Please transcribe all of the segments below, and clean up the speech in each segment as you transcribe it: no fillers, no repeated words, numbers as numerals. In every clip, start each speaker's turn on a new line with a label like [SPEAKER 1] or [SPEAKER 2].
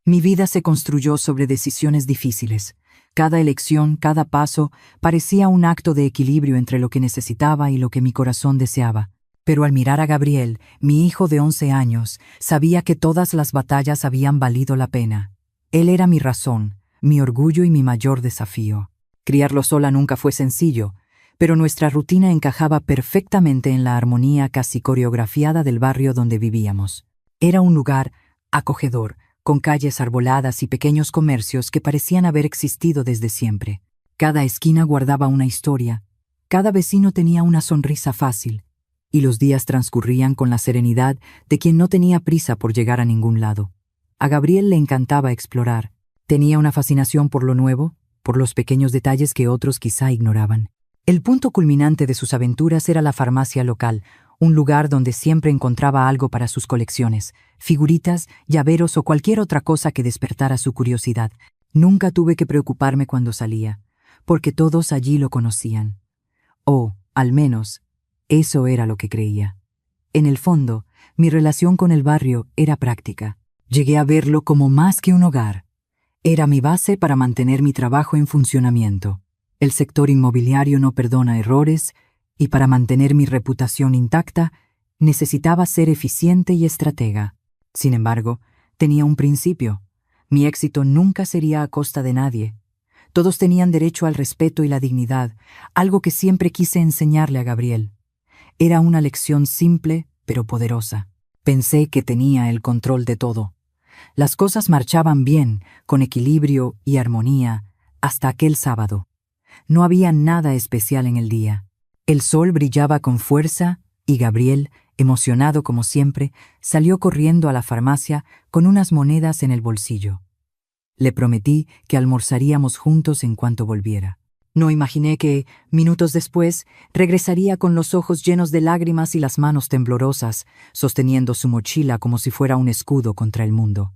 [SPEAKER 1] Mi vida se construyó sobre decisiones difíciles. Cada elección, cada paso, parecía un acto de equilibrio entre lo que necesitaba y lo que mi corazón deseaba. Pero al mirar a Gabriel, mi hijo de 11 años, sabía que todas las batallas habían valido la pena. Él era mi razón, mi orgullo y mi mayor desafío. Criarlo sola nunca fue sencillo, pero nuestra rutina encajaba perfectamente en la armonía casi coreografiada del barrio donde vivíamos. Era un lugar acogedor, con calles arboladas y pequeños comercios que parecían haber existido desde siempre. Cada esquina guardaba una historia, cada vecino tenía una sonrisa fácil, y los días transcurrían con la serenidad de quien no tenía prisa por llegar a ningún lado. A Gabriel le encantaba explorar. Tenía una fascinación por lo nuevo, por los pequeños detalles que otros quizá ignoraban. El punto culminante de sus aventuras era la farmacia local, un lugar donde siempre encontraba algo para sus colecciones, figuritas, llaveros o cualquier otra cosa que despertara su curiosidad. Nunca tuve que preocuparme cuando salía, porque todos allí lo conocían. O, al menos, eso era lo que creía. En el fondo, mi relación con el barrio era práctica. Llegué a verlo como más que un hogar. Era mi base para mantener mi trabajo en funcionamiento. El sector inmobiliario no perdona errores, y para mantener mi reputación intacta, necesitaba ser eficiente y estratega. Sin embargo, tenía un principio. Mi éxito nunca sería a costa de nadie. Todos tenían derecho al respeto y la dignidad, algo que siempre quise enseñarle a Gabriel. Era una lección simple, pero poderosa. Pensé que tenía el control de todo. Las cosas marchaban bien, con equilibrio y armonía, hasta aquel sábado. No había nada especial en el día. El sol brillaba con fuerza y Gabriel, emocionado como siempre, salió corriendo a la farmacia con unas monedas en el bolsillo. Le prometí que almorzaríamos juntos en cuanto volviera. No imaginé que, minutos después, regresaría con los ojos llenos de lágrimas y las manos temblorosas, sosteniendo su mochila como si fuera un escudo contra el mundo.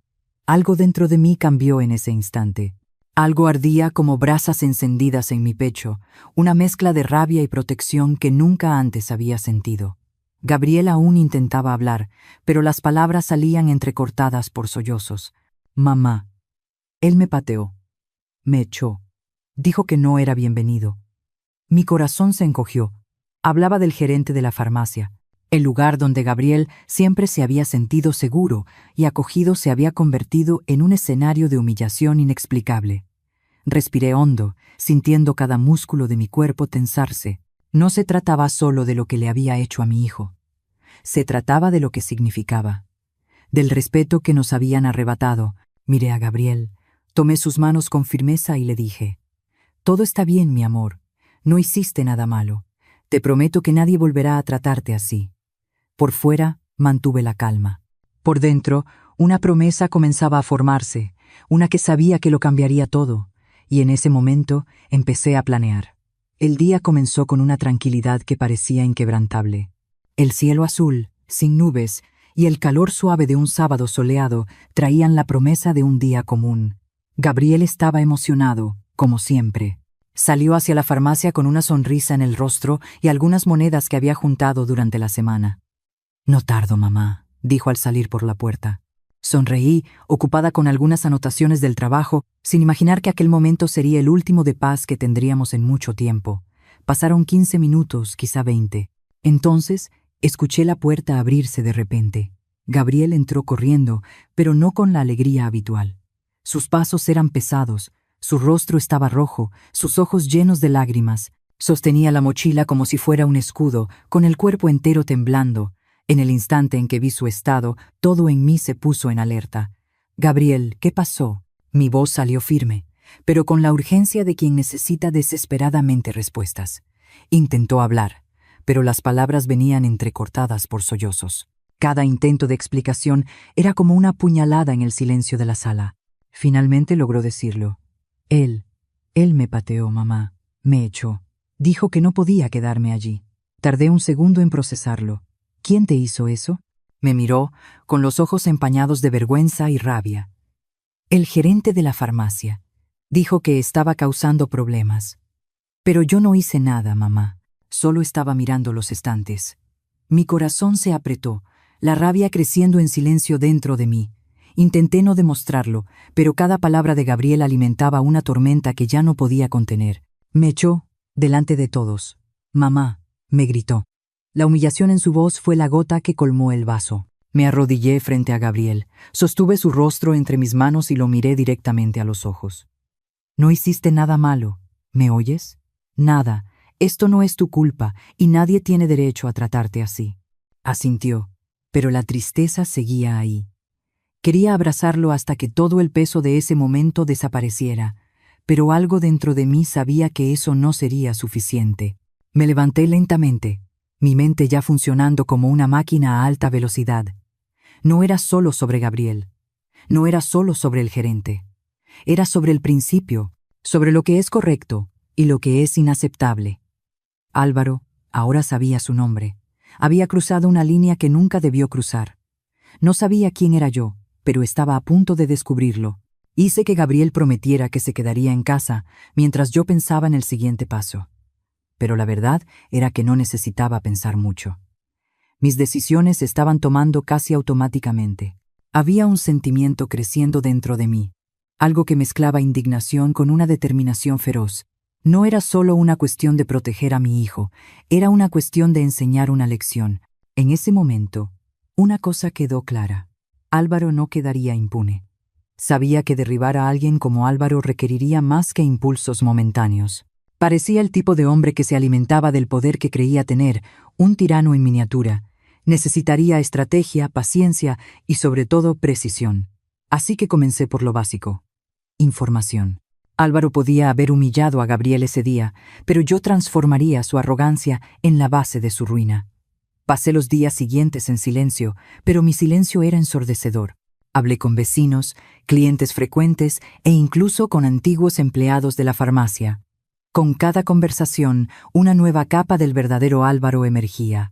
[SPEAKER 1] Algo dentro de mí cambió en ese instante. Algo ardía como brasas encendidas en mi pecho, una mezcla de rabia y protección que nunca antes había sentido. Gabriel aún intentaba hablar, pero las palabras salían entrecortadas por sollozos. «Mamá». Él me pateó. Me echó. Dijo que no era bienvenido. Mi corazón se encogió. Hablaba del gerente de la farmacia. El lugar donde Gabriel siempre se había sentido seguro y acogido se había convertido en un escenario de humillación inexplicable. Respiré hondo, sintiendo cada músculo de mi cuerpo tensarse. No se trataba solo de lo que le había hecho a mi hijo. Se trataba de lo que significaba. Del respeto que nos habían arrebatado. Miré a Gabriel, tomé sus manos con firmeza y le dije: «Todo está bien, mi amor. No hiciste nada malo. Te prometo que nadie volverá a tratarte así». Por fuera, mantuve la calma. Por dentro, una promesa comenzaba a formarse, una que sabía que lo cambiaría todo. Y en ese momento empecé a planear. El día comenzó con una tranquilidad que parecía inquebrantable. El cielo azul, sin nubes, y el calor suave de un sábado soleado traían la promesa de un día común. Gabriel estaba emocionado, como siempre. Salió hacia la farmacia con una sonrisa en el rostro y algunas monedas que había juntado durante la semana. «No tardo, mamá», dijo al salir por la puerta. Sonreí, ocupada con algunas anotaciones del trabajo, sin imaginar que aquel momento sería el último de paz que tendríamos en mucho tiempo. Pasaron 15 minutos, quizá 20. Entonces, escuché la puerta abrirse de repente. Gabriel entró corriendo, pero no con la alegría habitual. Sus pasos eran pesados, su rostro estaba rojo, sus ojos llenos de lágrimas. Sostenía la mochila como si fuera un escudo, con el cuerpo entero temblando. En el instante en que vi su estado, todo en mí se puso en alerta. «Gabriel, ¿qué pasó?» Mi voz salió firme, pero con la urgencia de quien necesita desesperadamente respuestas. Intentó hablar, pero las palabras venían entrecortadas por sollozos. Cada intento de explicación era como una puñalada en el silencio de la sala. Finalmente logró decirlo. Él me pateó, mamá. Me echó. Dijo que no podía quedarme allí. Tardé un segundo en procesarlo. «¿Quién te hizo eso?» Me miró, con los ojos empañados de vergüenza y rabia. «El gerente de la farmacia. Dijo que estaba causando problemas. Pero yo no hice nada, mamá. Solo estaba mirando los estantes». Mi corazón se apretó, la rabia creciendo en silencio dentro de mí. Intenté no demostrarlo, pero cada palabra de Gabriel alimentaba una tormenta que ya no podía contener. Me echó, delante de todos. «Mamá», me gritó. La humillación en su voz fue la gota que colmó el vaso. Me arrodillé frente a Gabriel, sostuve su rostro entre mis manos y lo miré directamente a los ojos. «No hiciste nada malo, ¿me oyes? Nada, esto no es tu culpa y nadie tiene derecho a tratarte así». Asintió, pero la tristeza seguía ahí. Quería abrazarlo hasta que todo el peso de ese momento desapareciera, pero algo dentro de mí sabía que eso no sería suficiente. Me levanté lentamente, mi mente ya funcionando como una máquina a alta velocidad. No era solo sobre Gabriel, no era solo sobre el gerente. Era sobre el principio, sobre lo que es correcto y lo que es inaceptable. Álvaro, ahora sabía su nombre, había cruzado una línea que nunca debió cruzar. No sabía quién era yo, pero estaba a punto de descubrirlo. Hice que Gabriel prometiera que se quedaría en casa mientras yo pensaba en el siguiente paso. Pero la verdad era que no necesitaba pensar mucho. Mis decisiones se estaban tomando casi automáticamente. Había un sentimiento creciendo dentro de mí, algo que mezclaba indignación con una determinación feroz. No era solo una cuestión de proteger a mi hijo, era una cuestión de enseñar una lección. En ese momento, una cosa quedó clara. Álvaro no quedaría impune. Sabía que derribar a alguien como Álvaro requeriría más que impulsos momentáneos. Parecía el tipo de hombre que se alimentaba del poder que creía tener, un tirano en miniatura. Necesitaría estrategia, paciencia y sobre todo precisión. Así que comencé por lo básico. Información. Álvaro podía haber humillado a Gabriel ese día, pero yo transformaría su arrogancia en la base de su ruina. Pasé los días siguientes en silencio, pero mi silencio era ensordecedor. Hablé con vecinos, clientes frecuentes e incluso con antiguos empleados de la farmacia. Con cada conversación, una nueva capa del verdadero Álvaro emergía.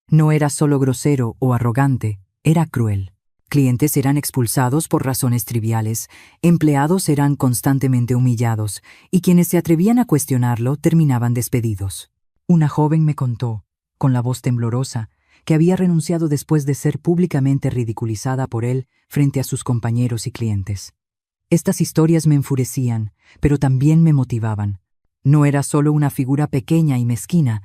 [SPEAKER 1] No era solo grosero o arrogante, era cruel. Clientes eran expulsados por razones triviales, empleados eran constantemente humillados, y quienes se atrevían a cuestionarlo terminaban despedidos. Una joven me contó, con la voz temblorosa, que había renunciado después de ser públicamente ridiculizada por él frente a sus compañeros y clientes. Estas historias me enfurecían, pero también me motivaban. No era solo una figura pequeña y mezquina,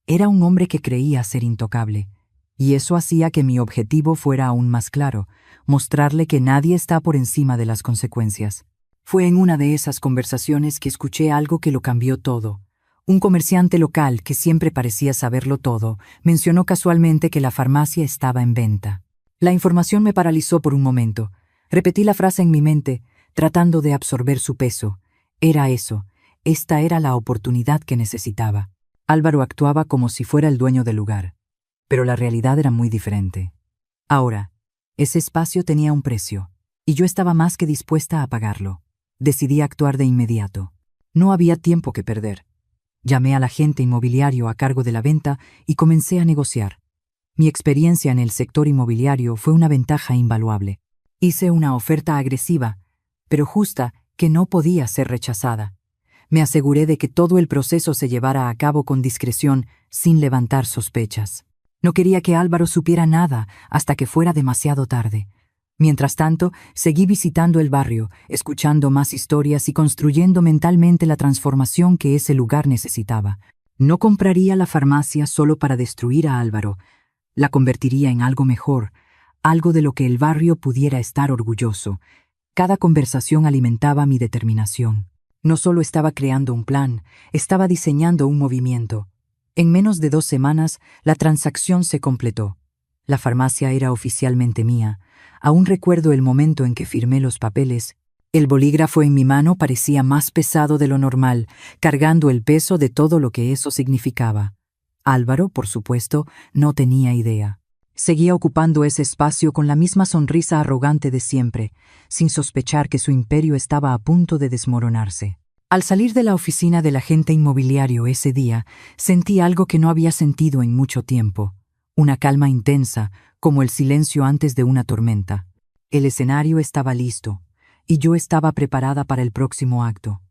[SPEAKER 1] era un hombre que creía ser intocable, y eso hacía que mi objetivo fuera aún más claro, mostrarle que nadie está por encima de las consecuencias. Fue en una de esas conversaciones que escuché algo que lo cambió todo. Un comerciante local, que siempre parecía saberlo todo, mencionó casualmente que la farmacia estaba en venta. La información me paralizó por un momento. Repetí la frase en mi mente, tratando de absorber su peso. Era eso. Esta era la oportunidad que necesitaba. Álvaro actuaba como si fuera el dueño del lugar, pero la realidad era muy diferente. Ahora, ese espacio tenía un precio, y yo estaba más que dispuesta a pagarlo. Decidí actuar de inmediato. No había tiempo que perder. Llamé al agente inmobiliario a cargo de la venta y comencé a negociar. Mi experiencia en el sector inmobiliario fue una ventaja invaluable. Hice una oferta agresiva, pero justa, que no podía ser rechazada. Me aseguré de que todo el proceso se llevara a cabo con discreción, sin levantar sospechas. No quería que Álvaro supiera nada hasta que fuera demasiado tarde. Mientras tanto, seguí visitando el barrio, escuchando más historias y construyendo mentalmente la transformación que ese lugar necesitaba. No compraría la farmacia solo para destruir a Álvaro. La convertiría en algo mejor, algo de lo que el barrio pudiera estar orgulloso. Cada conversación alimentaba mi determinación. No solo estaba creando un plan, estaba diseñando un movimiento. En menos de 2 semanas, la transacción se completó. La farmacia era oficialmente mía. Aún recuerdo el momento en que firmé los papeles. El bolígrafo en mi mano parecía más pesado de lo normal, cargando el peso de todo lo que eso significaba. Álvaro, por supuesto, no tenía idea. Seguía ocupando ese espacio con la misma sonrisa arrogante de siempre, sin sospechar que su imperio estaba a punto de desmoronarse. Al salir de la oficina del agente inmobiliario ese día, sentí algo que no había sentido en mucho tiempo. Una calma intensa, como el silencio antes de una tormenta. El escenario estaba listo, y yo estaba preparada para el próximo acto.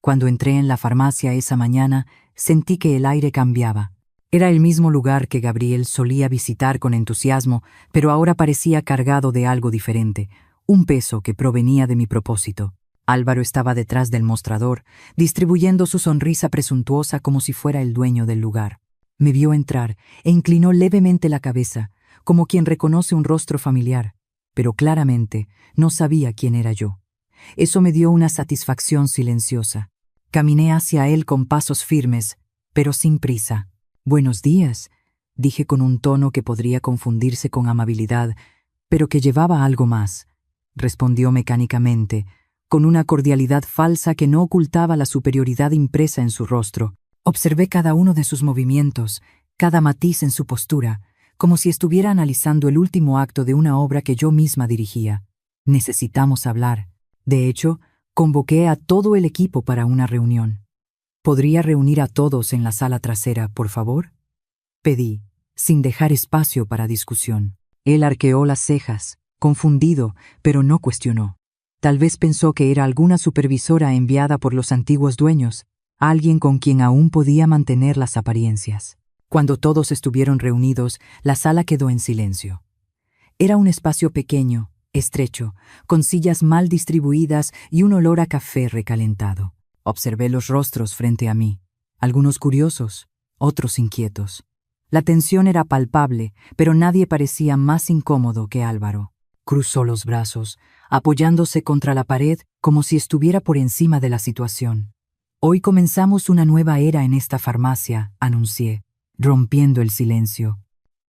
[SPEAKER 1] Cuando entré en la farmacia esa mañana, sentí que el aire cambiaba. Era el mismo lugar que Gabriel solía visitar con entusiasmo, pero ahora parecía cargado de algo diferente, un peso que provenía de mi propósito. Álvaro estaba detrás del mostrador, distribuyendo su sonrisa presuntuosa como si fuera el dueño del lugar. Me vio entrar e inclinó levemente la cabeza, como quien reconoce un rostro familiar, pero claramente no sabía quién era yo. Eso me dio una satisfacción silenciosa. Caminé hacia él con pasos firmes, pero sin prisa. «Buenos días», dije con un tono que podría confundirse con amabilidad, pero que llevaba algo más. Respondió mecánicamente, con una cordialidad falsa que no ocultaba la superioridad impresa en su rostro. Observé cada uno de sus movimientos, cada matiz en su postura, como si estuviera analizando el último acto de una obra que yo misma dirigía. Necesitamos hablar. De hecho, convoqué a todo el equipo para una reunión. ¿Podría reunir a todos en la sala trasera, por favor?, pedí, sin dejar espacio para discusión. Él arqueó las cejas, confundido, pero no cuestionó. Tal vez pensó que era alguna supervisora enviada por los antiguos dueños, alguien con quien aún podía mantener las apariencias. Cuando todos estuvieron reunidos, la sala quedó en silencio. Era un espacio pequeño, estrecho, con sillas mal distribuidas y un olor a café recalentado. Observé los rostros frente a mí, algunos curiosos, otros inquietos. La tensión era palpable, pero nadie parecía más incómodo que Álvaro. Cruzó los brazos, apoyándose contra la pared como si estuviera por encima de la situación. «Hoy comenzamos una nueva era en esta farmacia», anuncié, rompiendo el silencio.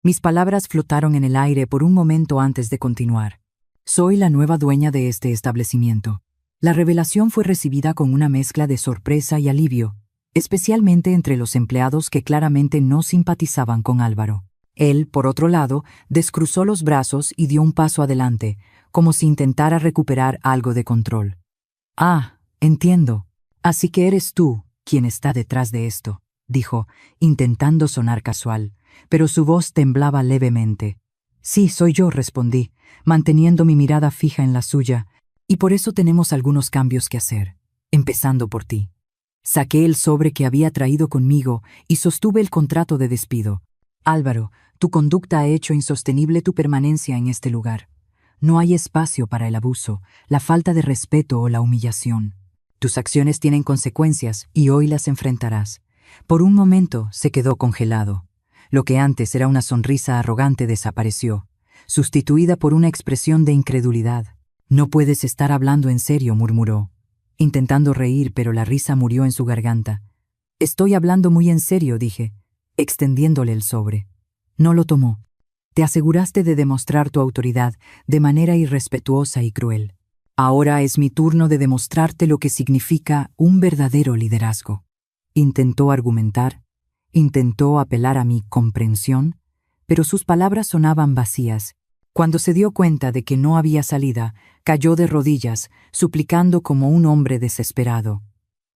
[SPEAKER 1] Mis palabras flotaron en el aire por un momento antes de continuar. «Soy la nueva dueña de este establecimiento». La revelación fue recibida con una mezcla de sorpresa y alivio, especialmente entre los empleados que claramente no simpatizaban con Álvaro. Él, por otro lado, descruzó los brazos y dio un paso adelante, como si intentara recuperar algo de control. «Ah, entiendo. Así que eres tú quien está detrás de esto», dijo, intentando sonar casual, pero su voz temblaba levemente. «Sí, soy yo», respondí, manteniendo mi mirada fija en la suya, «y por eso tenemos algunos cambios que hacer, empezando por ti». Saqué el sobre que había traído conmigo y sostuve el contrato de despido. «Álvaro, tu conducta ha hecho insostenible tu permanencia en este lugar. No hay espacio para el abuso, la falta de respeto o la humillación. Tus acciones tienen consecuencias y hoy las enfrentarás». Por un momento se quedó congelado. Lo que antes era una sonrisa arrogante desapareció, sustituida por una expresión de incredulidad. «No puedes estar hablando en serio», murmuró, intentando reír, pero la risa murió en su garganta. «Estoy hablando muy en serio», dije, extendiéndole el sobre. No lo tomó. «Te aseguraste de demostrar tu autoridad de manera irrespetuosa y cruel. Ahora es mi turno de demostrarte lo que significa un verdadero liderazgo». Intentó argumentar, intentó apelar a mi comprensión, pero sus palabras sonaban vacías. Cuando se dio cuenta de que no había salida, cayó de rodillas, suplicando como un hombre desesperado.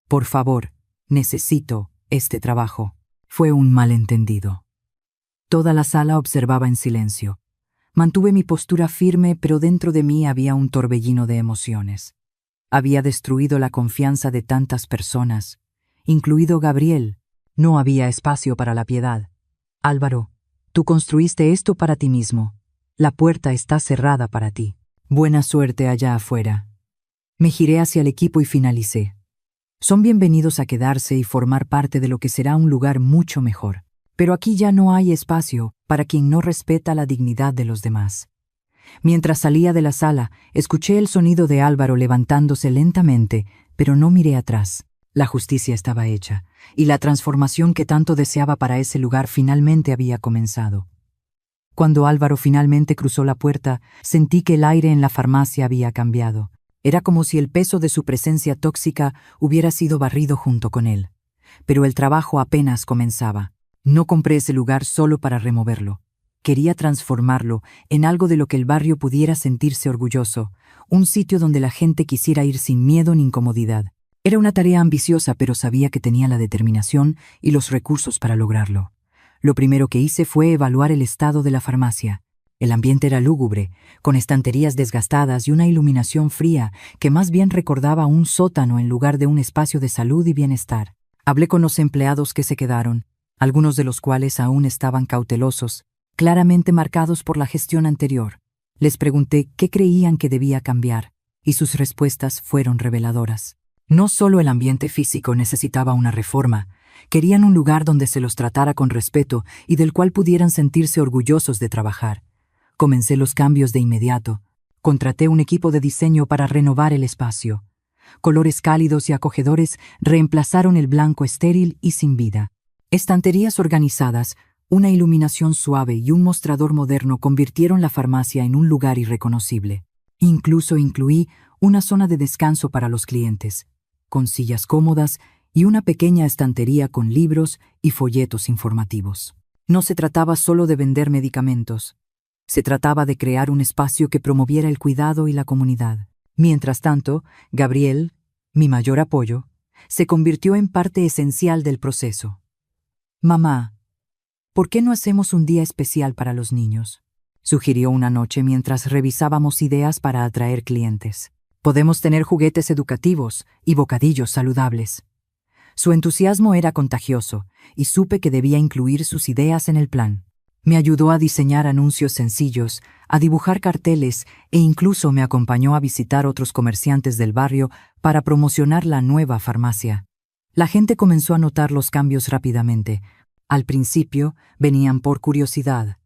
[SPEAKER 1] «Por favor, necesito este trabajo». Fue un malentendido. Toda la sala observaba en silencio. Mantuve mi postura firme, pero dentro de mí había un torbellino de emociones. Había destruido la confianza de tantas personas, incluido Gabriel. No había espacio para la piedad. «Álvaro, tú construiste esto para ti mismo. La puerta está cerrada para ti. Buena suerte allá afuera». Me giré hacia el equipo y finalicé. «Son bienvenidos a quedarse y formar parte de lo que será un lugar mucho mejor. Pero aquí ya no hay espacio para quien no respeta la dignidad de los demás». Mientras salía de la sala, escuché el sonido de Álvaro levantándose lentamente, pero no miré atrás. La justicia estaba hecha, y la transformación que tanto deseaba para ese lugar finalmente había comenzado. Cuando Álvaro finalmente cruzó la puerta, sentí que el aire en la farmacia había cambiado. Era como si el peso de su presencia tóxica hubiera sido barrido junto con él. Pero el trabajo apenas comenzaba. No compré ese lugar solo para removerlo. Quería transformarlo en algo de lo que el barrio pudiera sentirse orgulloso, un sitio donde la gente quisiera ir sin miedo ni incomodidad. Era una tarea ambiciosa, pero sabía que tenía la determinación y los recursos para lograrlo. Lo primero que hice fue evaluar el estado de la farmacia. El ambiente era lúgubre, con estanterías desgastadas y una iluminación fría que más bien recordaba un sótano en lugar de un espacio de salud y bienestar. Hablé con los empleados que se quedaron, algunos de los cuales aún estaban cautelosos, claramente marcados por la gestión anterior. Les pregunté qué creían que debía cambiar, y sus respuestas fueron reveladoras. No solo el ambiente físico necesitaba una reforma, querían un lugar donde se los tratara con respeto y del cual pudieran sentirse orgullosos de trabajar. Comencé los cambios de inmediato. Contraté un equipo de diseño para renovar el espacio. Colores cálidos y acogedores reemplazaron el blanco estéril y sin vida. Estanterías organizadas, una iluminación suave y un mostrador moderno convirtieron la farmacia en un lugar irreconocible. Incluso incluí una zona de descanso para los clientes, con sillas cómodas y una pequeña estantería con libros y folletos informativos. No se trataba solo de vender medicamentos. Se trataba de crear un espacio que promoviera el cuidado y la comunidad. Mientras tanto, Gabriel, mi mayor apoyo, se convirtió en parte esencial del proceso. «Mamá, ¿por qué no hacemos un día especial para los niños?», sugirió una noche mientras revisábamos ideas para atraer clientes. «Podemos tener juguetes educativos y bocadillos saludables». Su entusiasmo era contagioso, y supe que debía incluir sus ideas en el plan. Me ayudó a diseñar anuncios sencillos, a dibujar carteles e incluso me acompañó a visitar otros comerciantes del barrio para promocionar la nueva farmacia. La gente comenzó a notar los cambios rápidamente. Al principio venían por curiosidad,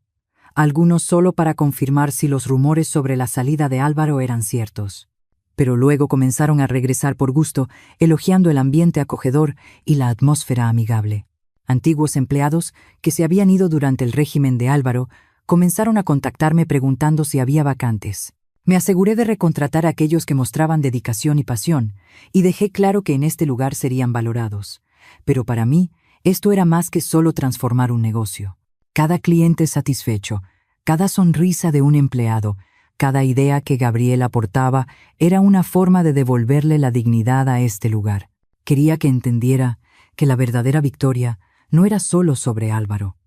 [SPEAKER 1] algunos solo para confirmar si los rumores sobre la salida de Álvaro eran ciertos. Pero luego comenzaron a regresar por gusto, elogiando el ambiente acogedor y la atmósfera amigable. Antiguos empleados, que se habían ido durante el régimen de Álvaro, comenzaron a contactarme preguntando si había vacantes. Me aseguré de recontratar a aquellos que mostraban dedicación y pasión, y dejé claro que en este lugar serían valorados. Pero para mí, esto era más que solo transformar un negocio. Cada cliente satisfecho, cada sonrisa de un empleado, cada idea que Gabriel aportaba era una forma de devolverle la dignidad a este lugar. Quería que entendiera que la verdadera victoria no era solo sobre Álvaro.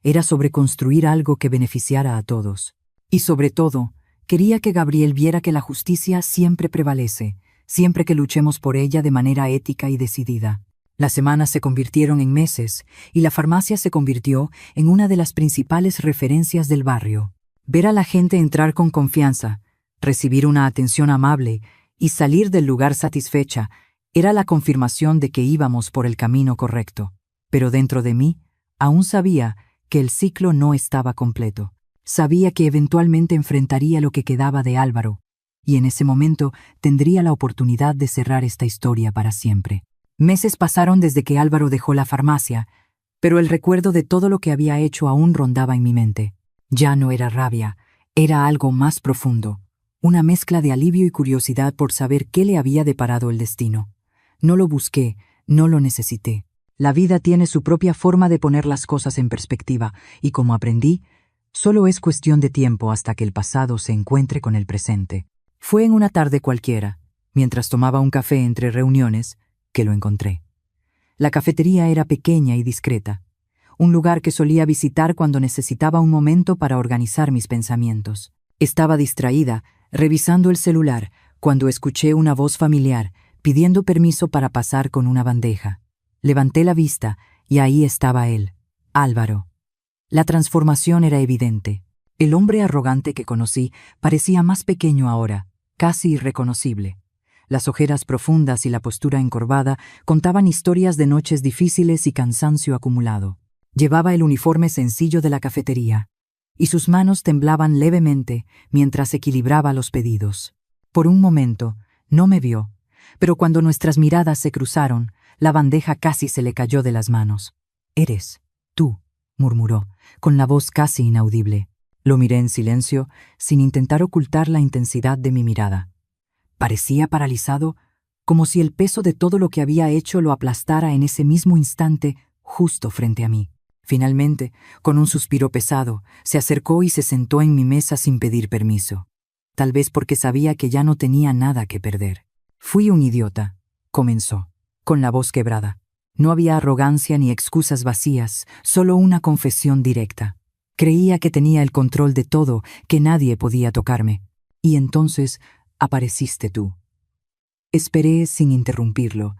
[SPEAKER 1] Era sobre construir algo que beneficiara a todos. Y sobre todo, quería que Gabriel viera que la justicia siempre prevalece, siempre que luchemos por ella de manera ética y decidida. Las semanas se convirtieron en meses y la farmacia se convirtió en una de las principales referencias del barrio. Ver a la gente entrar con confianza, recibir una atención amable y salir del lugar satisfecha era la confirmación de que íbamos por el camino correcto. Pero dentro de mí, aún sabía que el ciclo no estaba completo. Sabía que eventualmente enfrentaría lo que quedaba de Álvaro, y en ese momento tendría la oportunidad de cerrar esta historia para siempre. Meses pasaron desde que Álvaro dejó la farmacia, pero el recuerdo de todo lo que había hecho aún rondaba en mi mente. Ya no era rabia, era algo más profundo, una mezcla de alivio y curiosidad por saber qué le había deparado el destino. No lo busqué, no lo necesité. La vida tiene su propia forma de poner las cosas en perspectiva, y como aprendí, solo es cuestión de tiempo hasta que el pasado se encuentre con el presente. Fue en una tarde cualquiera, mientras tomaba un café entre reuniones, que lo encontré. La cafetería era pequeña y discreta, un lugar que solía visitar cuando necesitaba un momento para organizar mis pensamientos. Estaba distraída, revisando el celular, cuando escuché una voz familiar, pidiendo permiso para pasar con una bandeja. Levanté la vista y ahí estaba él, Álvaro. La transformación era evidente. El hombre arrogante que conocí parecía más pequeño ahora, casi irreconocible. Las ojeras profundas y la postura encorvada contaban historias de noches difíciles y cansancio acumulado. Llevaba el uniforme sencillo de la cafetería, y sus manos temblaban levemente mientras equilibraba los pedidos. Por un momento, no me vio, pero cuando nuestras miradas se cruzaron, la bandeja casi se le cayó de las manos. «Eres tú», murmuró, con la voz casi inaudible. Lo miré en silencio, sin intentar ocultar la intensidad de mi mirada. Parecía paralizado, como si el peso de todo lo que había hecho lo aplastara en ese mismo instante, justo frente a mí. Finalmente, con un suspiro pesado, se acercó y se sentó en mi mesa sin pedir permiso. Tal vez porque sabía que ya no tenía nada que perder. «Fui un idiota», comenzó, con la voz quebrada. No había arrogancia ni excusas vacías, solo una confesión directa. Creía que tenía el control de todo, que nadie podía tocarme. Y entonces apareciste tú. Esperé sin interrumpirlo,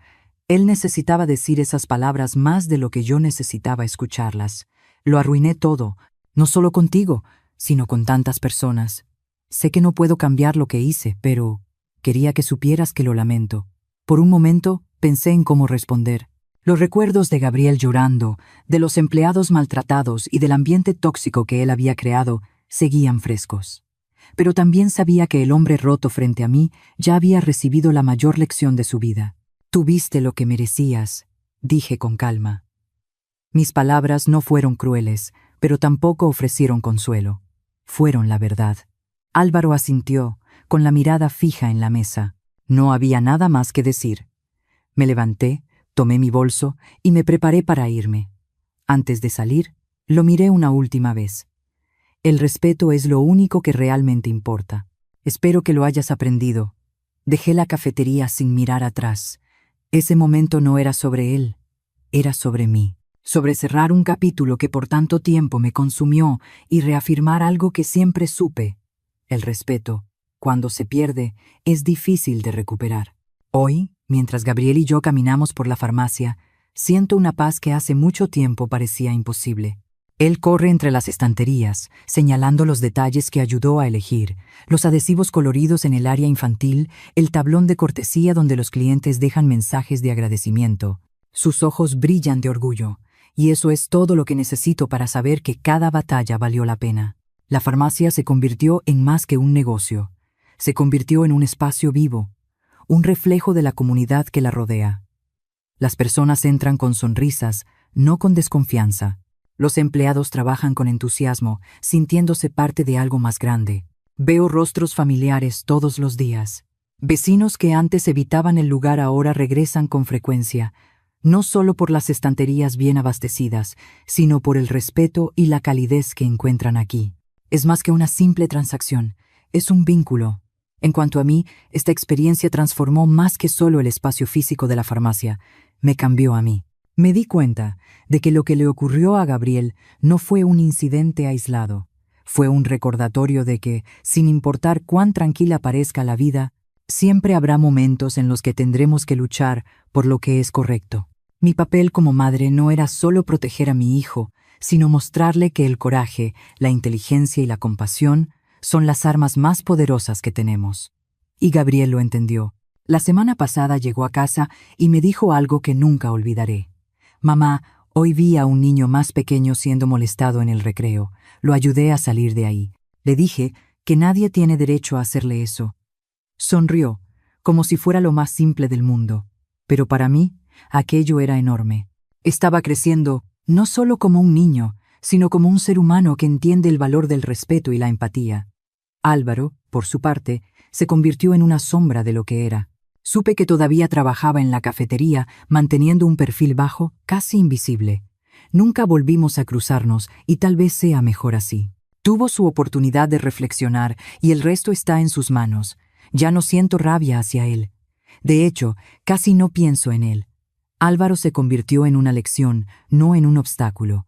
[SPEAKER 1] Él necesitaba decir esas palabras más de lo que yo necesitaba escucharlas. Lo arruiné todo, no solo contigo, sino con tantas personas. Sé que no puedo cambiar lo que hice, pero quería que supieras que lo lamento. Por un momento pensé en cómo responder. Los recuerdos de Gabriel llorando, de los empleados maltratados y del ambiente tóxico que él había creado seguían frescos. Pero también sabía que el hombre roto frente a mí ya había recibido la mayor lección de su vida. «Tuviste lo que merecías», dije con calma. Mis palabras no fueron crueles, pero tampoco ofrecieron consuelo. Fueron la verdad. Álvaro asintió, con la mirada fija en la mesa. No había nada más que decir. Me levanté, tomé mi bolso y me preparé para irme. Antes de salir, lo miré una última vez. El respeto es lo único que realmente importa. Espero que lo hayas aprendido. Dejé la cafetería sin mirar atrás. Ese momento no era sobre él, era sobre mí. Sobre cerrar un capítulo que por tanto tiempo me consumió y reafirmar algo que siempre supe. El respeto, cuando se pierde, es difícil de recuperar. Hoy, mientras Gabriel y yo caminamos por la farmacia, siento una paz que hace mucho tiempo parecía imposible. Él corre entre las estanterías, señalando los detalles que ayudó a elegir, los adhesivos coloridos en el área infantil, el tablón de cortesía donde los clientes dejan mensajes de agradecimiento. Sus ojos brillan de orgullo, y eso es todo lo que necesito para saber que cada batalla valió la pena. La farmacia se convirtió en más que un negocio. Se convirtió en un espacio vivo, un reflejo de la comunidad que la rodea. Las personas entran con sonrisas, no con desconfianza. Los empleados trabajan con entusiasmo, sintiéndose parte de algo más grande. Veo rostros familiares todos los días. Vecinos que antes evitaban el lugar ahora regresan con frecuencia, no solo por las estanterías bien abastecidas, sino por el respeto y la calidez que encuentran aquí. Es más que una simple transacción, es un vínculo. En cuanto a mí, esta experiencia transformó más que solo el espacio físico de la farmacia, me cambió a mí. Me di cuenta de que lo que le ocurrió a Gabriel no fue un incidente aislado. Fue un recordatorio de que, sin importar cuán tranquila parezca la vida, siempre habrá momentos en los que tendremos que luchar por lo que es correcto. Mi papel como madre no era solo proteger a mi hijo, sino mostrarle que el coraje, la inteligencia y la compasión son las armas más poderosas que tenemos. Y Gabriel lo entendió. La semana pasada llegó a casa y me dijo algo que nunca olvidaré. «Mamá, hoy vi a un niño más pequeño siendo molestado en el recreo. Lo ayudé a salir de ahí. Le dije que nadie tiene derecho a hacerle eso». Sonrió, como si fuera lo más simple del mundo. Pero para mí, aquello era enorme. Estaba creciendo no solo como un niño, sino como un ser humano que entiende el valor del respeto y la empatía. Álvaro, por su parte, se convirtió en una sombra de lo que era. Supe que todavía trabajaba en la cafetería, manteniendo un perfil bajo, casi invisible. Nunca volvimos a cruzarnos y tal vez sea mejor así. Tuvo su oportunidad de reflexionar y el resto está en sus manos. Ya no siento rabia hacia él. De hecho, casi no pienso en él. Álvaro se convirtió en una lección, no en un obstáculo.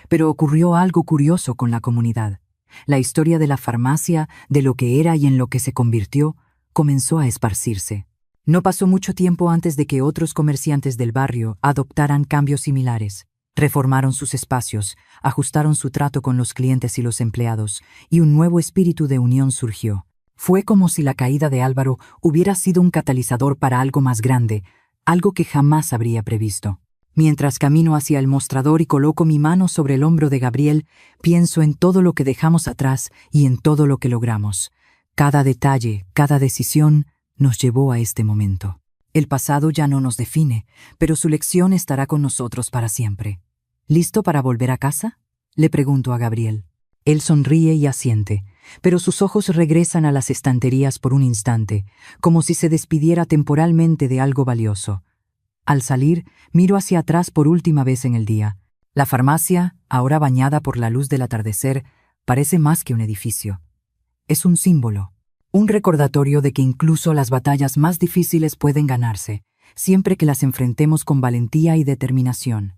[SPEAKER 1] Pero ocurrió algo curioso con la comunidad. La historia de la farmacia, de lo que era y en lo que se convirtió, comenzó a esparcirse. No pasó mucho tiempo antes de que otros comerciantes del barrio adoptaran cambios similares. Reformaron sus espacios, ajustaron su trato con los clientes y los empleados, y un nuevo espíritu de unión surgió. Fue como si la caída de Álvaro hubiera sido un catalizador para algo más grande, algo que jamás habría previsto. Mientras camino hacia el mostrador y coloco mi mano sobre el hombro de Gabriel, pienso en todo lo que dejamos atrás y en todo lo que logramos. Cada detalle, cada decisión nos llevó a este momento. El pasado ya no nos define, pero su lección estará con nosotros para siempre. ¿Listo para volver a casa?, le pregunto a Gabriel. Él sonríe y asiente, pero sus ojos regresan a las estanterías por un instante, como si se despidiera temporalmente de algo valioso. Al salir, miro hacia atrás por última vez en el día. La farmacia, ahora bañada por la luz del atardecer, parece más que un edificio. Es un símbolo. Un recordatorio de que incluso las batallas más difíciles pueden ganarse, siempre que las enfrentemos con valentía y determinación.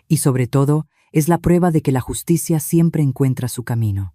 [SPEAKER 1] Y sobre todo, es la prueba de que la justicia siempre encuentra su camino.